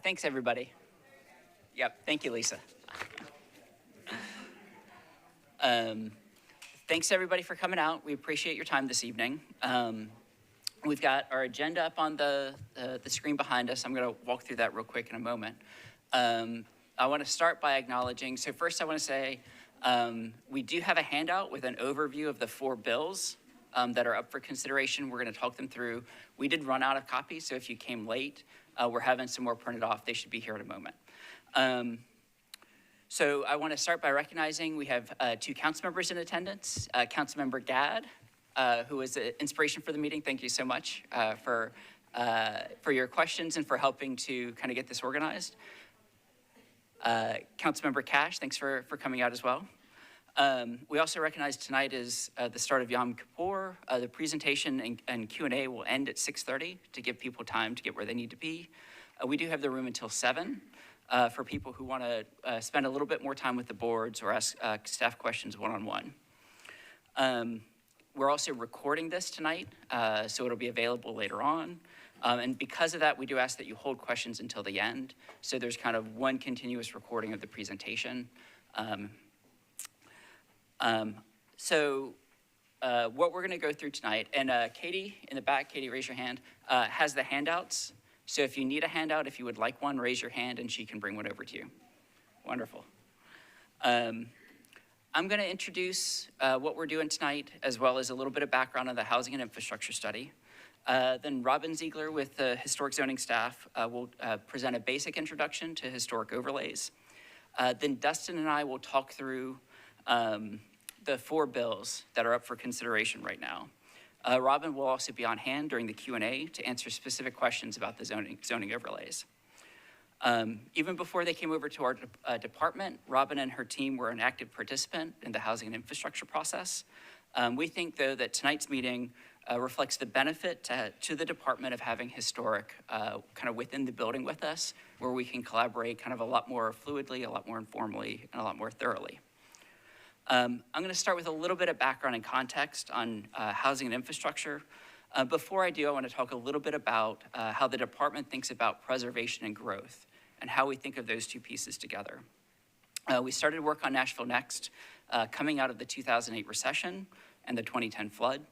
Thanks, everybody. Yep, thank you, Lisa. Um, Thanks, everybody, for coming out. We appreciate your time this evening. We've got our agenda up on the screen behind us. I'm going to walk through that real quick in a moment. I want to start by acknowledging, so first I want to say we do have a handout with an overview of the 4 bills that are up for consideration. We're going to talk them through. We did run out of copies, so if you came late, we're having some more printed off. They should be here in a moment. So I want to start by recognizing we have 2 council members in attendance. Councilmember Gadd, who was the inspiration for the meeting. Thank you so much for your questions and for helping to kind of get this organized. Councilmember Cash, thanks for coming out as well. We also recognize tonight is the start of Yom Kippur. The presentation and Q&A will end at 6:30 to give people time to get where they need to be. We do have the room until 7 for people who want to spend a little bit more time with the boards or ask staff questions one-on-one. We're also recording this tonight, so it'll be available later on. And because of that, we do ask that you hold questions until the end. So there's kind of one continuous recording of the presentation. What we're going to go through tonight, and Katie in the back, Katie, raise your hand, has the handouts. So if you need a handout, if you would like one, raise your hand and she can bring one over to you. Wonderful. I'm going to introduce what we're doing tonight, as well as a little bit of background on the housing and infrastructure study. Then Robin Ziegler with the historic zoning staff will present a basic introduction to historic overlays. Then Dustin and I will talk through the 4 bills that are up for consideration right now. Robin will also be on hand during the Q&A to answer specific questions about the zoning overlays. Even before they came over to our department, Robin and her team were an active participant in the housing and infrastructure process. We think, though, that tonight's meeting reflects the benefit to the department of having historic kind of within the building with us, where we can collaborate kind of a lot more fluidly, a lot more informally, and a lot more thoroughly. I'm going to start with a little bit of background and context on housing and infrastructure. Before I do, I want to talk a little bit about how the department thinks about preservation and growth and how we think of those 2 pieces together. We started work on Nashville Next coming out of the 2008 recession and the 2010 flood.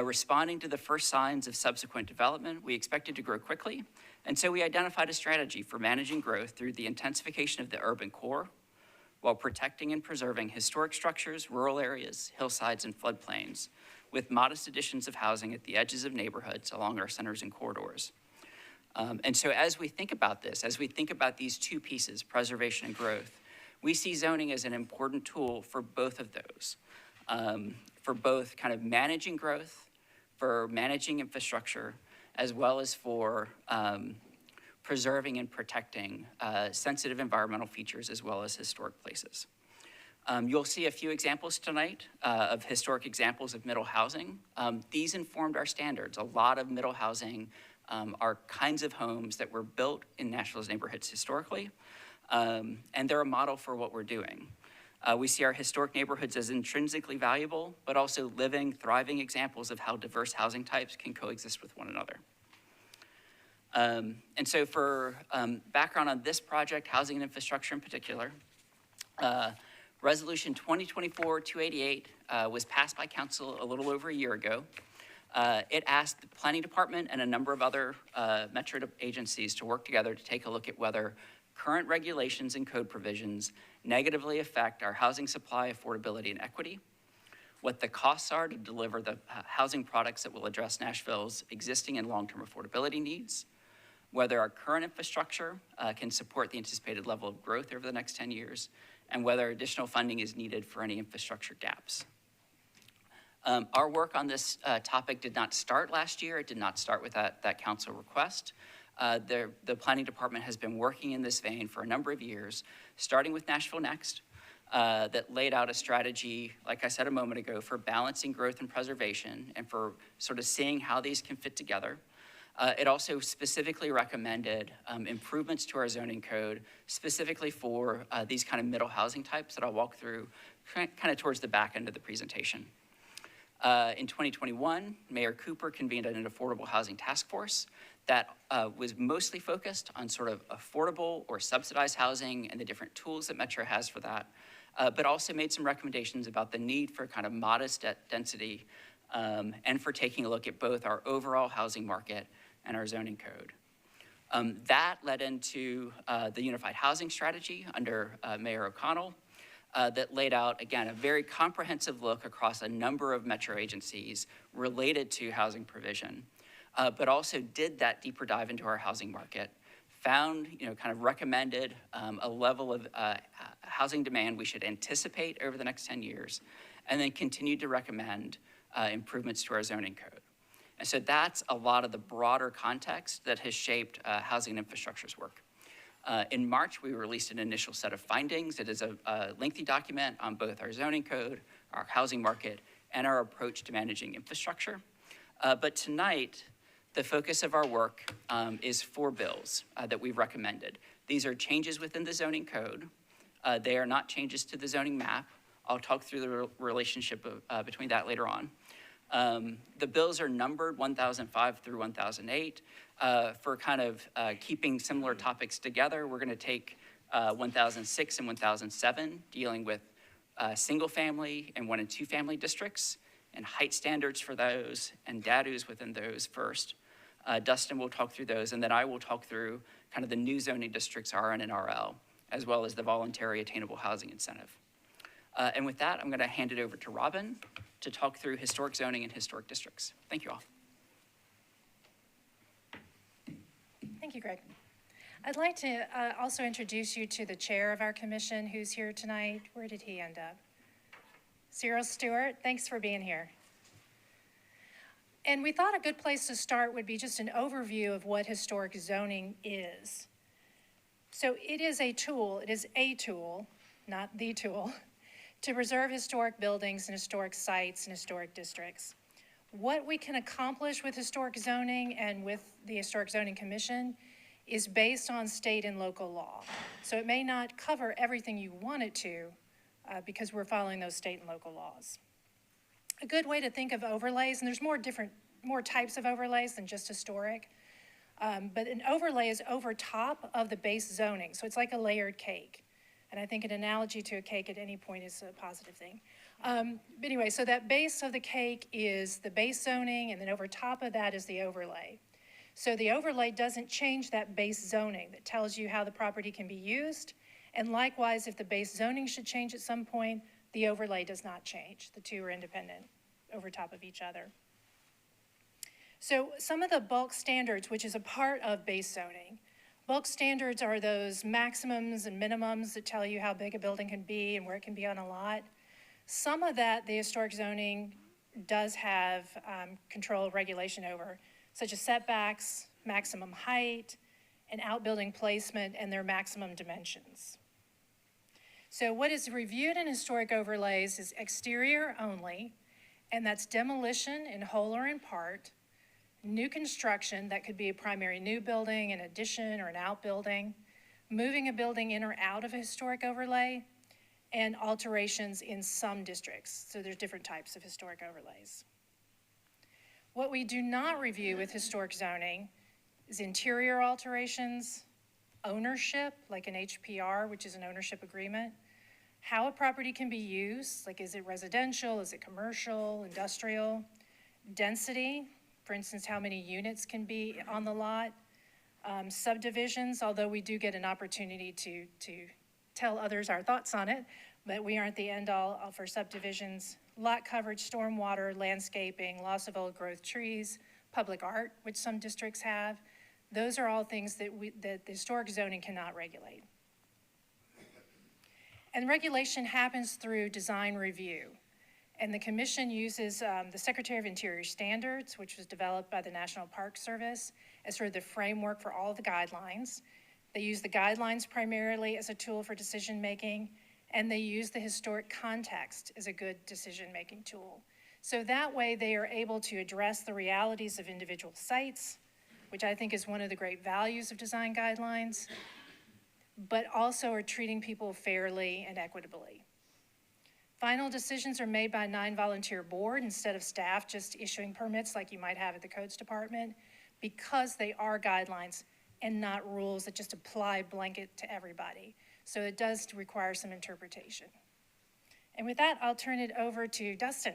Responding to the first signs of subsequent development, we expected to grow quickly, and so we identified a strategy for managing growth through the intensification of the urban core, while protecting and preserving historic structures, rural areas, hillsides, and floodplains, with modest additions of housing at the edges of neighborhoods along our centers and corridors. And so as we think about this, as we think about these 2 pieces, preservation and growth, we see zoning as an important tool for both of those, for both kind of managing growth, for managing infrastructure, as well as for preserving and protecting sensitive environmental features as well as historic places. You'll see a few examples tonight of historic examples of middle housing. These informed our standards. A lot of middle housing are kinds of homes that were built in Nashville's neighborhoods historically, and they're a model for what we're doing. We see our historic neighborhoods as intrinsically valuable, but also living, thriving examples of how diverse housing types can coexist with one another. And so for background on this project, housing and infrastructure in particular, Resolution 2024-288 was passed by council a little over a year ago. It asked the planning department and a number of other metro agencies to work together to take a look at whether current regulations and code provisions negatively affect our housing supply, affordability, and equity, what the costs are to deliver the housing products that will address Nashville's existing and long-term affordability needs, whether our current infrastructure can support the anticipated level of growth over the next 10 years, and whether additional funding is needed for any infrastructure gaps. Our work on this topic did not start last year. It did not start with that council request. The planning department has been working in this vein for a number of years, starting with Nashville Next, that laid out a strategy, like I said a moment ago, for balancing growth and preservation and for sort of seeing how these can fit together. It also specifically recommended improvements to our zoning code, specifically for these kind of middle housing types that I'll walk through kind of towards the back end of the presentation. In 2021, Mayor Cooper convened an affordable housing task force that was mostly focused on sort of affordable or subsidized housing and the different tools that Metro has for that, but also made some recommendations about the need for kind of modest density and for taking a look at both our overall housing market and our zoning code. That led into the Unified Housing Strategy under Mayor O'Connell that laid out, again, a very comprehensive look across a number of Metro agencies related to housing provision, but also did that deeper dive into our housing market, found, kind of recommended a level of housing demand we should anticipate over the next 10 years, and then continued to recommend improvements to our zoning code. And so that's a lot of the broader context that has shaped Housing and Infrastructure's work. In March, we released an initial set of findings. It is a lengthy document on both our zoning code, our housing market, and our approach to managing infrastructure. But tonight, the focus of our work is 4 bills that we've recommended. These are changes within the zoning code. They are not changes to the zoning map. I'll talk through the relationship between that later on. The bills are numbered 1005 through 1008. For kind of keeping similar topics together, we're going to take 1006 and 1007, dealing with single family and 1 and 2 family districts and height standards for those and DADUs within those first. Dustin will talk through those, and then I will talk through kind of the new zoning districts, RN and RL, as well as the voluntary attainable housing incentive. And with that, I'm going to hand it over to Robin to talk through historic zoning and historic districts. Thank you all. Thank you, Greg. I'd like to also introduce you to the chair of our commission who's here tonight. Where did he end up? Cyril Stewart, thanks for being here. And we thought a good place to start would be just an overview of what historic zoning is. So it is a tool, not the tool, to preserve historic buildings and historic sites and historic districts. What we can accomplish with historic zoning and with the Historic Zoning Commission is based on state and local law. So it may not cover everything you want it to because we're following those state and local laws. A good way to think of overlays, and there's more types of overlays than just historic, but an overlay is over top of the base zoning. So it's like a layered cake. And I think an analogy to a cake at any point is a positive thing. But anyway, so that base of the cake is the base zoning, and then over top of that is the overlay. So the overlay doesn't change that base zoning that tells you how the property can be used. And likewise, if the base zoning should change at some point, the overlay does not change. The two are independent over top of each other. So some of the bulk standards, which is a part of base zoning, bulk standards are those maximums and minimums that tell you how big a building can be and where it can be on a lot. Some of that the historic zoning does have control regulation over, such as setbacks, maximum height, and outbuilding placement and their maximum dimensions. So what is reviewed in historic overlays is exterior only, and that's demolition in whole or in part, new construction, that could be a primary new building, an addition, or an outbuilding, moving a building in or out of a historic overlay, and alterations in some districts. So there's different types of historic overlays. What we do not review with historic zoning is interior alterations, ownership, like an HPR, which is an ownership agreement, how a property can be used, like is it residential, is it commercial, industrial, density, for instance, how many units can be on the lot, subdivisions, although we do get an opportunity to tell others our thoughts on it, but we aren't the end all for subdivisions, lot coverage, stormwater, landscaping, loss of old growth trees, public art, which some districts have. Those are all things that the historic zoning cannot regulate. And regulation happens through design review. And the commission uses the Secretary of Interior Standards, which was developed by the National Park Service, as sort of the framework for all the guidelines. They use the guidelines primarily as a tool for decision making, and they use the historic context as a good decision making tool. So that way they are able to address the realities of individual sites, which I think is one of the great values of design guidelines, but also are treating people fairly and equitably. Final decisions are made by a non-volunteer board instead of staff just issuing permits like you might have at the codes department, because they are guidelines and not rules that just apply blanket to everybody. So it does require some interpretation. And with that, I'll turn it over to Dustin.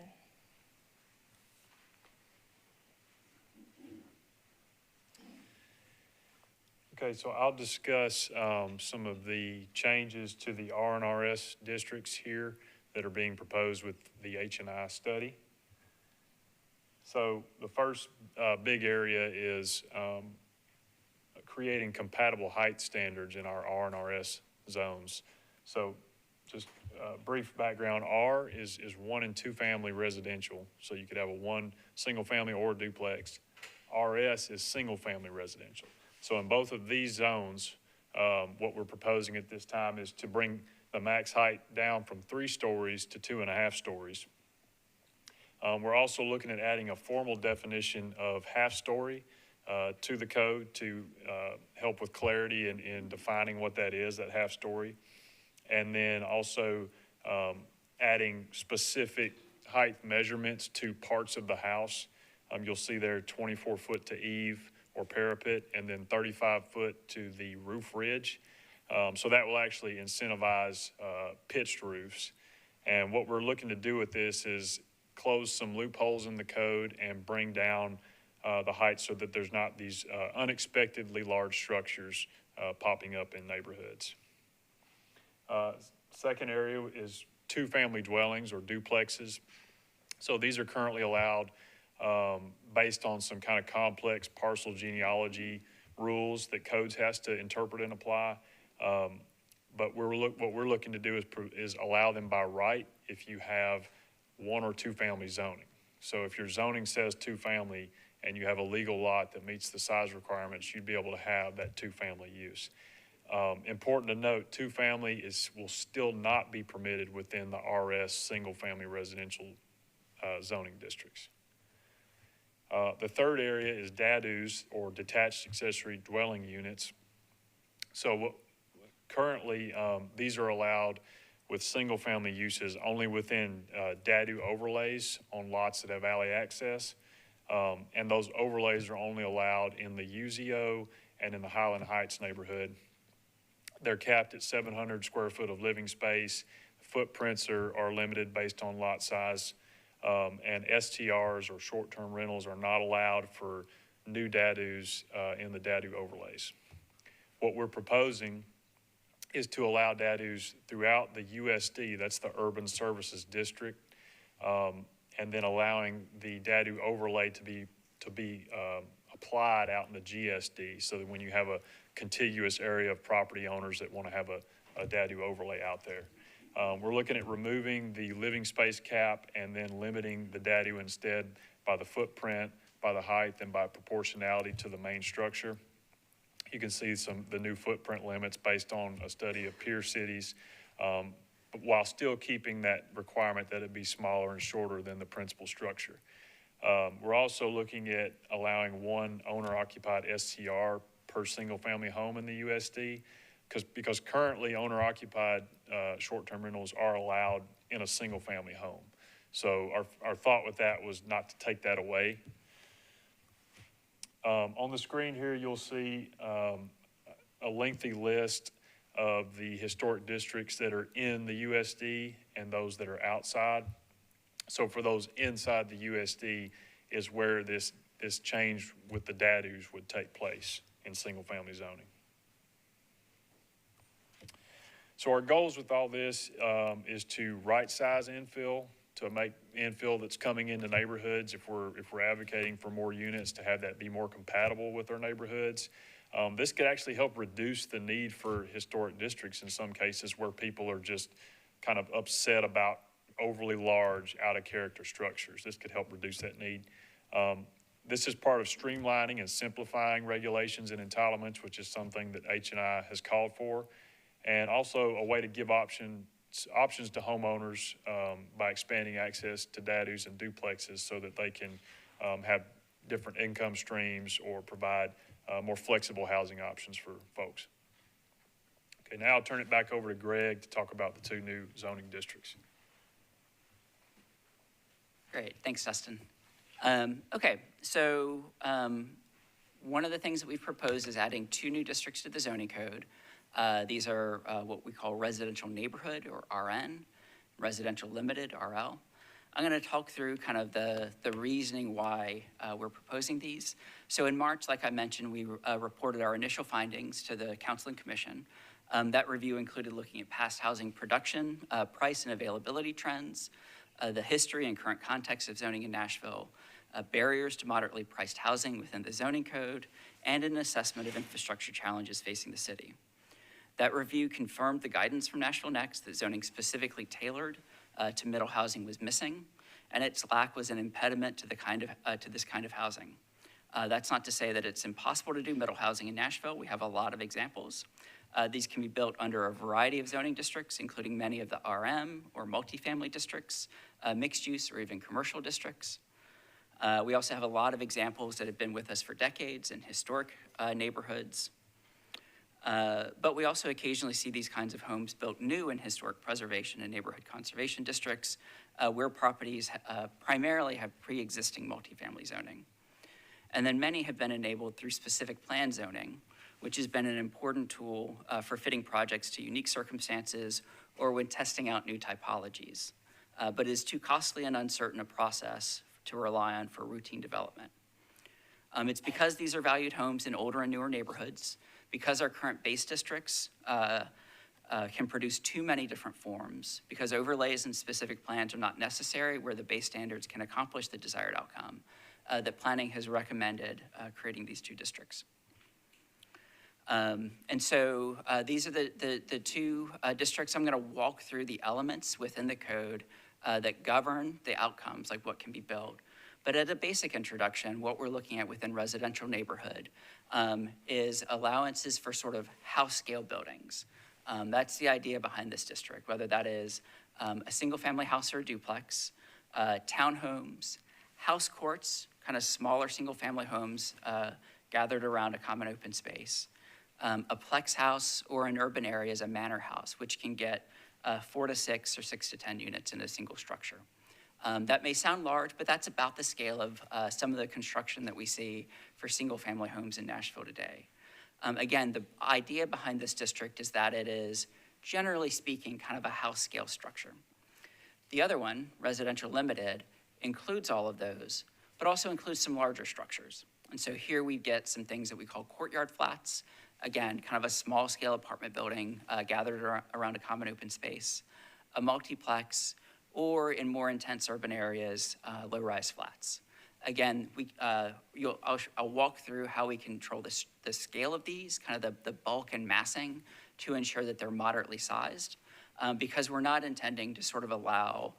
Okay, so I'll discuss some of the changes to the R&RS districts here that are being proposed with the H&I study. So the first big area is creating compatible height standards in our R&RS zones. So just brief background, R is 1 and 2 family residential. So you could have a 1 single family or a duplex. RS is single family residential. So in both of these zones, what we're proposing at this time is to bring the max height down from 3 stories to 2.5 stories. We're also looking at adding a formal definition of half-story to the code to help with clarity in defining what that is, that half-story. And then also adding specific height measurements to parts of the house. You'll see there 24 foot to eave or parapet, and then 35 foot to the roof ridge. So that will actually incentivize pitched roofs. And what we're looking to do with this is close some loopholes in the code and bring down the height so that there's not these unexpectedly large structures popping up in neighborhoods. Second area is 2-family dwellings or duplexes. So these are currently allowed based on some kind of complex parcel genealogy rules that codes has to interpret and apply. But what we're looking to do is allow them by right if you have 1 or 2 family zoning. So if your zoning says 2-family and you have a legal lot that meets the size requirements, you'd be able to have that 2-family use. Important to note, 2-family will still not be permitted within the RS single-family residential zoning districts. The third area is DADUs, or detached accessory dwelling units. So currently, these are allowed with single-family uses only within DADU overlays on lots that have alley access. And those overlays are only allowed in the UZO and in the Highland Heights neighborhood. They're capped at 700 square foot of living space. Footprints are limited based on lot size. And STRs, or short-term rentals, are not allowed for new DADUs in the DADU overlays. What we're proposing is to allow DADUs throughout the USD, that's the Urban Services District, and then allowing the DADU overlay to be applied out in the GSD, so that when you have a contiguous area of property owners that want to have a DADU overlay out there. We're looking at removing the living space cap and then limiting the DADU instead by the footprint, by the height, and by proportionality to the main structure. You can see the new footprint limits based on a study of peer cities, but while still keeping that requirement that it be smaller and shorter than the principal structure. We're also looking at allowing 1 owner-occupied STR per single-family home in the USD, because currently owner-occupied short-term rentals are allowed in a single-family home. So our thought with that was not to take that away. On the screen here, you'll see a lengthy list of the historic districts that are in the USD and those that are outside. So for those inside the USD is where this change with the DADUs would take place in single-family zoning. So our goals with all this is to right-size infill, to make infill that's coming into neighborhoods, if we're advocating for more units, to have that be more compatible with our neighborhoods. This could actually help reduce the need for historic districts in some cases where people are just kind of upset about overly large, out-of-character structures. This could help reduce that need. This is part of streamlining and simplifying regulations and entitlements, which is something that H&I has called for, and also a way to give options to homeowners by expanding access to DADUs and duplexes so that they can have different income streams or provide more flexible housing options for folks. Okay, now I'll turn it back over to Greg to talk about the 2 new zoning districts. Great, thanks, Dustin. Okay, so One of the things that we've proposed is adding 2 new districts to the zoning code. These are what we call residential neighborhood, or RN, residential limited, RL. I'm going to talk through kind of the reasoning why we're proposing these. So in March, like I mentioned, we reported our initial findings to the Council and Commission. That review included looking at past housing production, price and availability trends, the history and current context of zoning in Nashville, barriers to moderately priced housing within the zoning code, and an assessment of infrastructure challenges facing the city. That review confirmed the guidance from Nashville Next that zoning specifically tailored to middle housing was missing, and its lack was an impediment to this kind of housing. That's not to say that it's impossible to do middle housing in Nashville. We have a lot of examples. These can be built under a variety of zoning districts, including many of the RM or multifamily districts, mixed use or even commercial districts. We also have a lot of examples that have been with us for decades in historic neighborhoods. But we also occasionally see these kinds of homes built new in historic preservation and neighborhood conservation districts, where properties primarily have pre-existing multifamily zoning. And then many have been enabled through specific plan zoning, which has been an important tool for fitting projects to unique circumstances or when testing out new typologies, but is too costly and uncertain a process to rely on for routine development. It's because these are valued homes in older and newer neighborhoods, because our current base districts can produce too many different forms, because overlays and specific plans are not necessary where the base standards can accomplish the desired outcome, that planning has recommended creating these 2 districts. And so these are the 2 districts. I'm going to walk through the elements within the code that govern the outcomes, like what can be built. But at a basic introduction, what we're looking at within residential neighborhood is allowances for sort of house scale buildings. That's the idea behind this district, whether that is a single family house or a duplex, townhomes, house courts, kind of smaller single family homes gathered around a common open space, a plex house, or in urban areas, a manor house, which can get 4 to 6 or 6 to 10 units in a single structure. That may sound large, but that's about the scale of some of the construction that we see for single-family homes in Nashville today. Again, the idea behind this district is that it is, generally speaking, kind of a house-scale structure. The other one, residential limited, includes all of those, but also includes some larger structures. And so here we get some things that we call courtyard flats. Again, kind of a small-scale apartment building gathered around a common open space, a multiplex, or in more intense urban areas, low-rise flats. Again, I'll walk through how we control the scale of these, kind of the bulk and massing, to ensure that they're moderately sized, because we're not intending to sort of allow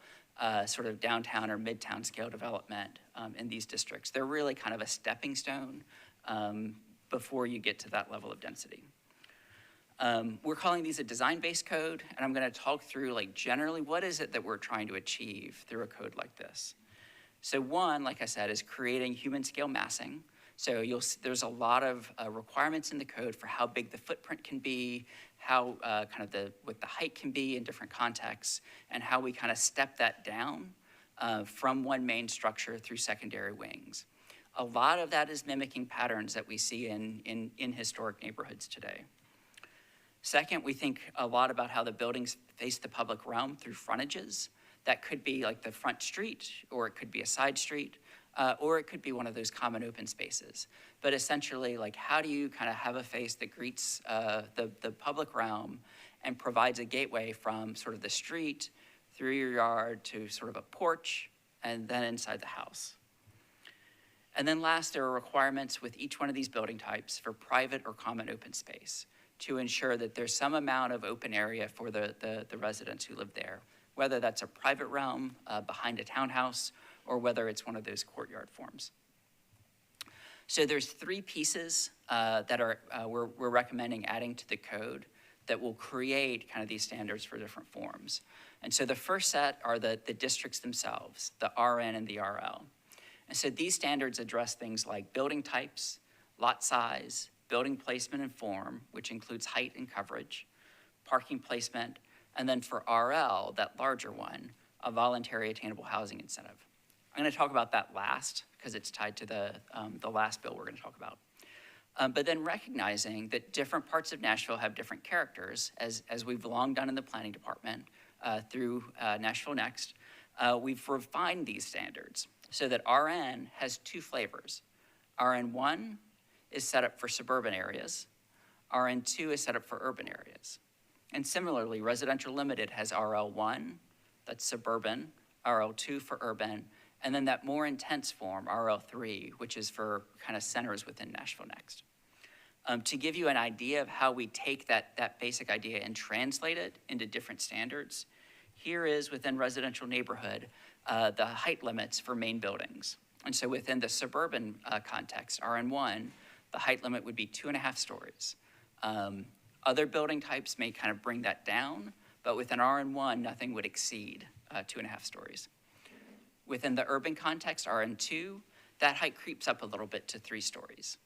sort of downtown or midtown scale development in these districts. They're really kind of a stepping stone before you get to that level of density. We're calling these a design-based code, and I'm going to talk through, like, generally what is it that we're trying to achieve through a code like this. So one, like I said, is creating human scale massing. So there's a lot of requirements in the code for how big the footprint can be, how what the height can be in different contexts, and how we kind of step that down from one main structure through secondary wings. A lot of that is mimicking patterns that we see in historic neighborhoods today. Second, we think a lot about how the buildings face the public realm through frontages. That could be like the front street, or it could be a side street, or it could be one of those common open spaces. But essentially, like, how do you kind of have a face that greets the public realm and provides a gateway from sort of the street through your yard to sort of a porch and then inside the house? And then last, there are requirements with each one of these building types for private or common open space to ensure that there's some amount of open area for the residents who live there, whether that's a private realm behind a townhouse, or whether it's one of those courtyard forms. So there's 3 pieces that we're recommending adding to the code that will create kind of these standards for different forms. And so the first set are the districts themselves, the RN and the RL. And so these standards address things like building types, lot size, building placement and form, which includes height and coverage, parking placement, and then for RL, that larger one, a voluntary attainable housing incentive. I'm going to talk about that last because it's tied to the last bill we're going to talk about. but then recognizing that different parts of Nashville have different characters, as we've long done in the planning department through Nashville Next, we've refined these standards so that RN has two flavors. RN1 is set up for suburban areas. RN2 is set up for urban areas. And similarly, residential limited has RL1, that's suburban, RL2 for urban, and then that more intense form, RL3, which is for kind of centers within Nashville Next. To give you an idea of how we take that basic idea and translate it into different standards, here is within residential neighborhood, the height limits for main buildings. And so within the suburban context, RN1, the height limit would be 2.5 stories. Other building types may kind of bring that down, but within RN1, nothing would exceed 2.5 stories. Within the urban context, RN2, that height creeps up a little bit to 3 stories.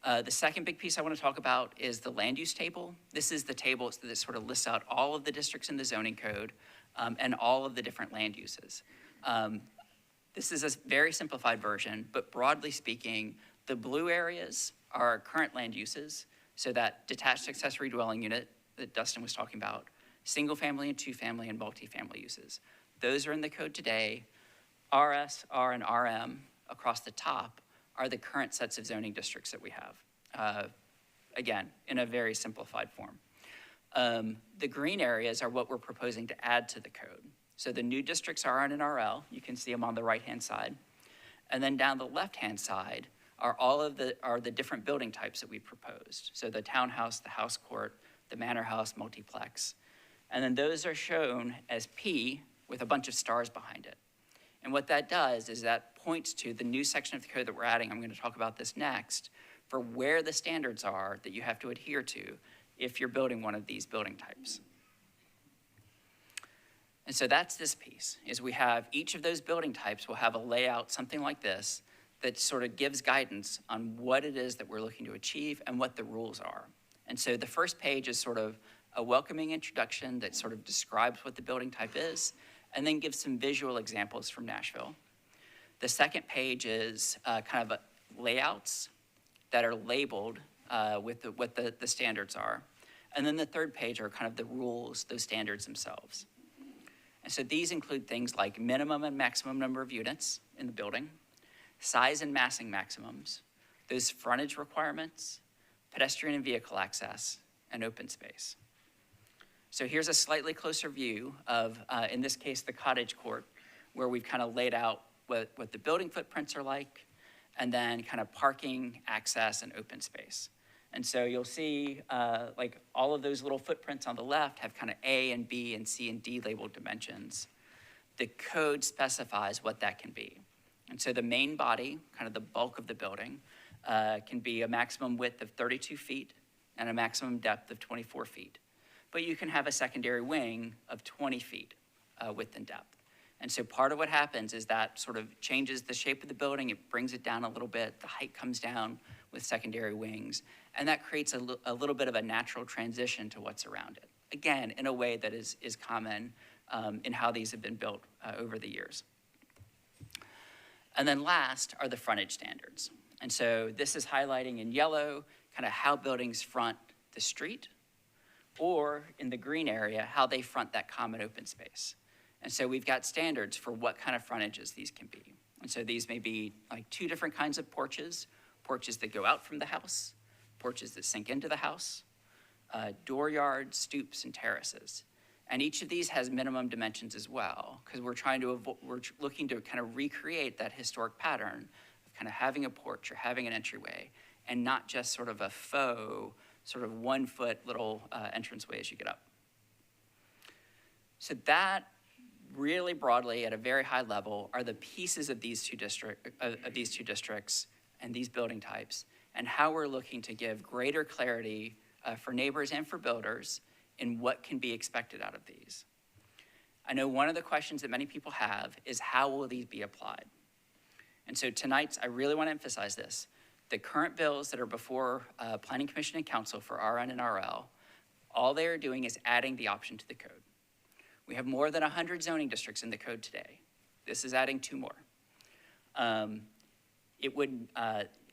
The second big piece I want to talk about is the land use table. This is the table that sort of lists out all of the districts in the zoning code and all of the different land uses. This is a very simplified version, but broadly speaking, the blue areas are current land uses, so that detached accessory dwelling unit that Dustin was talking about, single family and two family and multifamily uses. Those are in the code today. RS, R, and RM across the top are the current sets of zoning districts that we have. Again, in a very simplified form. The green areas are what we're proposing to add to the code. So the new districts are RN and RL. You can see them on the right-hand side. And then down the left-hand side are the different building types that we proposed. So the townhouse, the house court, the manor house, multiplex. And then those are shown as P with a bunch of stars behind it. And what that does is that points to the new section of the code that we're adding. I'm going to talk about this next, for where the standards are that you have to adhere to if you're building one of these building types. And so that's this piece, is we have each of those building types will have a layout, something like this, that sort of gives guidance on what it is that we're looking to achieve and what the rules are. And so the first page is sort of a welcoming introduction that sort of describes what the building type is, and then gives some visual examples from Nashville. The second page is kind of layouts that are labeled with what the standards are. And then the third page are kind of the rules, those standards themselves. And so these include things like minimum and maximum number of units in the building, size and massing maximums, those frontage requirements, pedestrian and vehicle access, and open space. So here's a slightly closer view of, in this case, the cottage court, where we've kind of laid out what the building footprints are like, and then kind of parking, access, and open space. And so you'll see like all of those little footprints on the left have kind of A and B and C and D labeled dimensions. The code specifies what that can be. And so the main body, kind of the bulk of the building, can be a maximum width of 32 feet and a maximum depth of 24 feet. But you can have a secondary wing of 20 feet width and depth. And so part of what happens is that sort of changes the shape of the building, it brings it down a little bit, the height comes down with secondary wings, and that creates a little bit of a natural transition to what's around it. Again, in a way that is common in how these have been built over the years. And then last are the frontage standards. And so this is highlighting in yellow kind of how buildings front the street, or in the green area, how they front that common open space. And so we've got standards for what kind of frontages these can be. And so these may be like 2 different kinds of porches, porches that go out from the house, porches that sink into the house, dooryards, stoops, and terraces. And each of these has minimum dimensions as well, because we're looking to kind of recreate that historic pattern of kind of having a porch or having an entryway, and not just sort of a faux, sort of 1 foot little entranceway as you get up. So that really broadly at a very high level are the pieces of these two districts and these building types, and how we're looking to give greater clarity for neighbors and for builders in what can be expected out of these. I know one of the questions that many people have is how will these be applied? And so tonight, I really want to emphasize this. The current bills that are before Planning Commission and Council for RN and RL, all they are doing is adding the option to the code. We have more than 100 zoning districts in the code today. This is adding 2 more.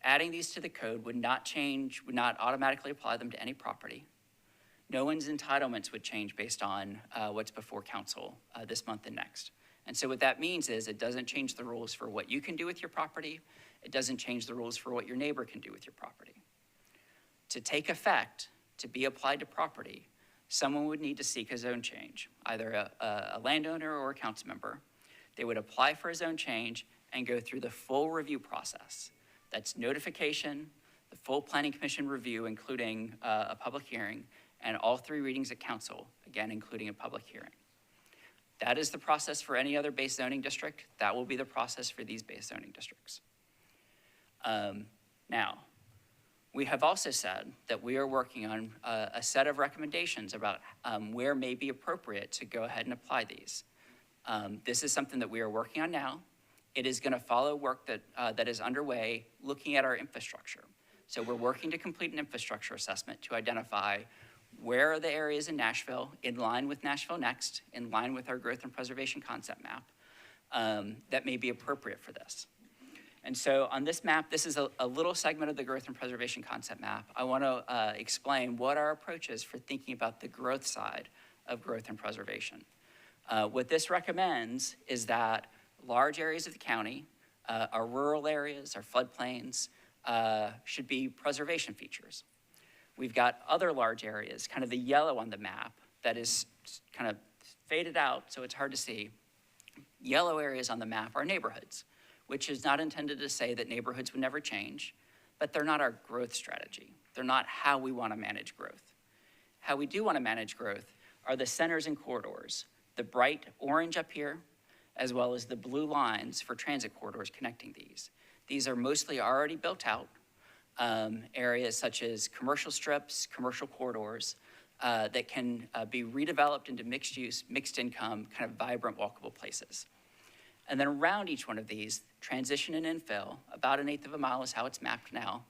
adding these to the code would not automatically apply them to any property. No one's entitlements would change based on what's before council this month and next. And so what that means is it doesn't change the rules for what you can do with your property. It doesn't change the rules for what your neighbor can do with your property. To take effect, to be applied to property, someone would need to seek a zone change, either a landowner or a council member. They would apply for a zone change and go through the full review process. That's notification, the full planning commission review, including a public hearing, and all 3 readings at council, again, including a public hearing. That is the process for any other base zoning district. That will be the process for these base zoning districts. Now, we have also said that we are working on a set of recommendations about where may be appropriate to go ahead and apply these. This is something that we are working on now. It is going to follow work that is underway looking at our infrastructure. So we're working to complete an infrastructure assessment to identify where are the areas in Nashville, in line with Nashville Next, in line with our growth and preservation concept map, that may be appropriate for this. And so on this map, this is a little segment of the growth and preservation concept map. I want to explain what our approach is for thinking about the growth side of growth and preservation. What this recommends is that large areas of the county, our rural areas, our floodplains, should be preservation features. We've got other large areas, kind of the yellow on the map, that is kind of faded out, so it's hard to see. Yellow areas on the map are neighborhoods, which is not intended to say that neighborhoods would never change, but they're not our growth strategy. They're not how we want to manage growth. How we do want to manage growth are the centers and corridors, the bright orange up here, as well as the blue lines for transit corridors connecting these. These are mostly already built out, areas such as commercial strips, commercial corridors, that can be redeveloped into mixed use, mixed income, kind of vibrant walkable places. And then around each one of these, transition and infill, about 1/8 of a mile is how it's mapped now,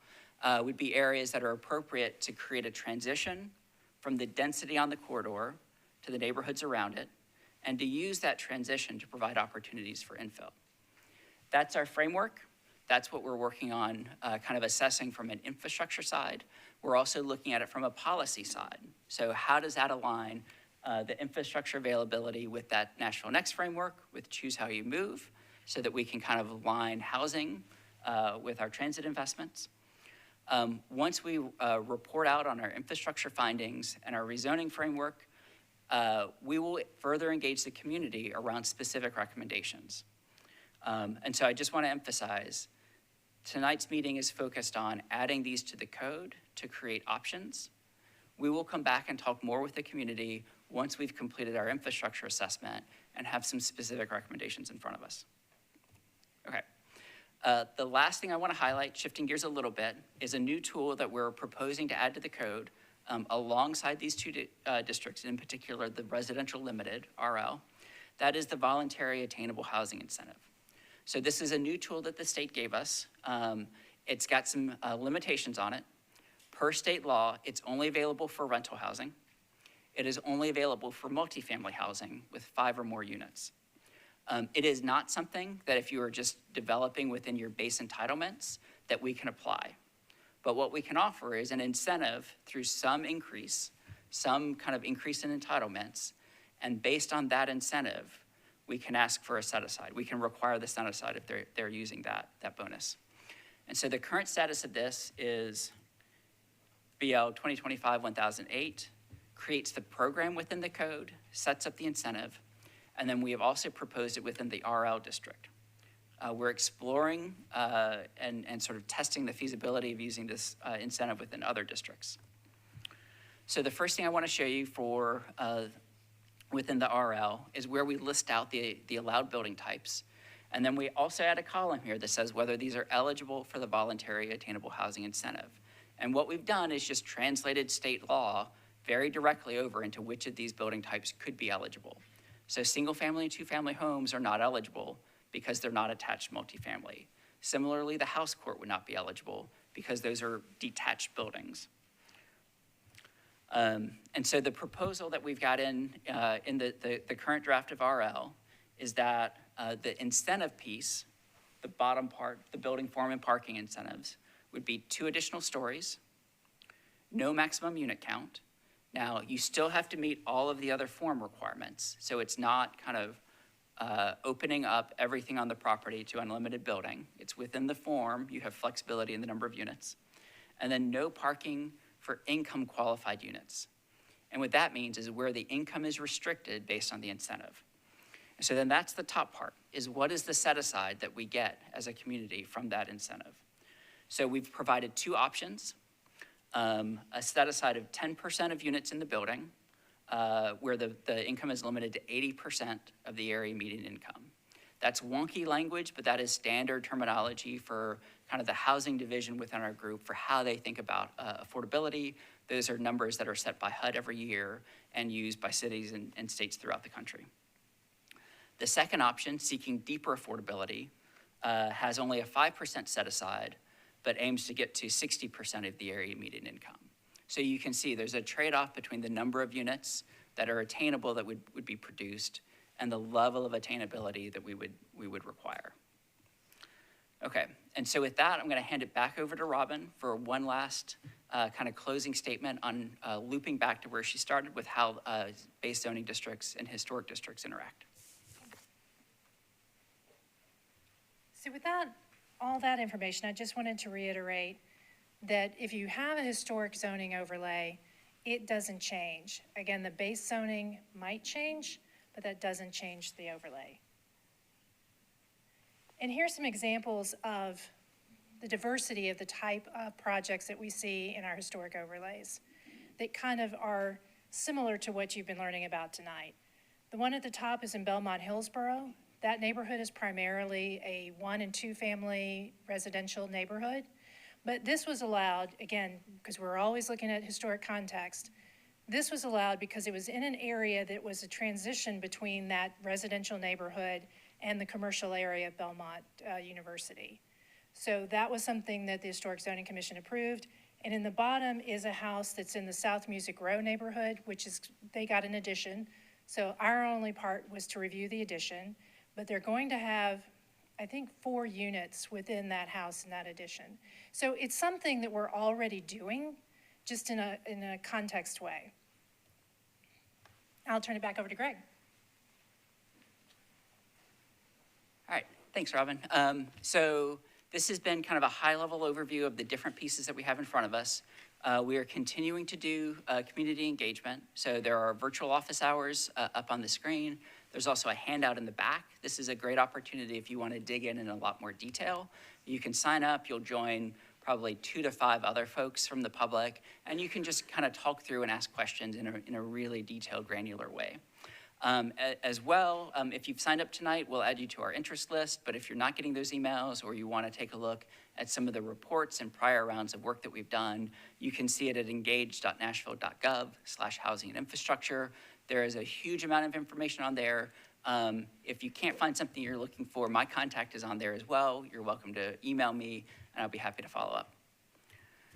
would be areas that are appropriate to create a transition from the density on the corridor to the neighborhoods around it, and to use that transition to provide opportunities for infill. That's our framework. That's what we're working on, kind of assessing from an infrastructure side. We're also looking at it from a policy side. So how does that align the infrastructure availability with that Nashville Next framework, with Choose How You Move, so that we can kind of align housing with our transit investments. Once we report out on our infrastructure findings and our rezoning framework, we will further engage the community around specific recommendations. And so I just want to emphasize, tonight's meeting is focused on adding these to the code to create options. We will come back and talk more with the community once we've completed our infrastructure assessment and have some specific recommendations in front of us. Okay. The last thing I want to highlight, shifting gears a little bit, is a new tool that we're proposing to add to the code alongside these 2 districts, in particular the residential limited, RL. That is the voluntary attainable housing incentive. So this is a new tool that the state gave us. It's got some limitations on it. Per state law, it's only available for rental housing. It is only available for multifamily housing with 5 or more units. It is not something that if you are just developing within your base entitlements that we can apply. But what we can offer is an incentive through some increase, some kind of increase in entitlements, and based on that incentive, we can ask for a set-aside. We can require the set-aside if they're using that bonus. And so the current status of this is BL 2025-1008, creates the program within the code, sets up the incentive, and then we have also proposed it within the RL district. We're exploring and sort of testing the feasibility of using this incentive within other districts. So the first thing I want to show you for within the RL is where we list out the allowed building types. And then we also add a column here that says whether these are eligible for the voluntary attainable housing incentive. And what we've done is just translated state law very directly over into which of these building types could be eligible. So single family and 2-family homes are not eligible because they're not attached multifamily. Similarly, the house court would not be eligible because those are detached buildings. And so the proposal that we've got in the current draft of RL is that the incentive piece, the bottom part, the building form and parking incentives, would be 2 additional stories, no maximum unit count. Now, you still have to meet all of the other form requirements, so it's not kind of opening up everything on the property to unlimited building. It's within the form, you have flexibility in the number of units. And then no parking for income qualified units. And what that means is where the income is restricted based on the incentive. And so then that's the top part, is what is the set aside that we get as a community from that incentive? So we've provided 2 options. A set aside of 10% of units in the building, where the income is limited to 80% of the area median income. That's wonky language, but that is standard terminology for kind of the housing division within our group for how they think about affordability. Those are numbers that are set by HUD every year and used by cities and states throughout the country. The second option, seeking deeper affordability, has only a 5% set aside, but aims to get to 60% of the area median income. So you can see there's a trade-off between the number of units that are attainable that would be produced and the level of attainability that we would require. Okay, and so with that, I'm gonna hand it back over to Robin for one last kind of closing statement on looping back to where she started with how base zoning districts and historic districts interact. So with that, all that information, I just wanted to reiterate that if you have a historic zoning overlay, it doesn't change. Again, the base zoning might change, but that doesn't change the overlay. And here's some examples of the diversity of the type of projects that we see in our historic overlays that kind of are similar to what you've been learning about tonight. The one at the top is in Belmont Hillsborough. That neighborhood is primarily a 1- and 2-family residential neighborhood. But this was allowed, again, because we're always looking at historic context, this was allowed because it was in an area that was a transition between that residential neighborhood and the commercial area of Belmont University. So that was something that the Historic Zoning Commission approved. And in the bottom is a house that's in the South Music Row neighborhood, which is, they got an addition. So our only part was to review the addition, but they're going to have, I think, 4 units within that house in that addition. So it's something that we're already doing, just in a context way. I'll turn it back over to Greg. All right, thanks, Robin. So this has been kind of a high-level overview of the different pieces that we have in front of us. We are continuing to do community engagement. So there are virtual office hours up on the screen. There's also a handout in the back. This is a great opportunity if you want to dig in a lot more detail. You can sign up. You'll join probably 2 to 5 other folks from the public, and you can just kind of talk through and ask questions in a really detailed, granular way. As well, if you've signed up tonight, we'll add you to our interest list, but if you're not getting those emails or you want to take a look at some of the reports and prior rounds of work that we've done, you can see it at engage.nashville.gov/housing and infrastructure. There is a huge amount of information on there. If you can't find something you're looking for, my contact is on there as well. You're welcome to email me, and I'll be happy to follow up.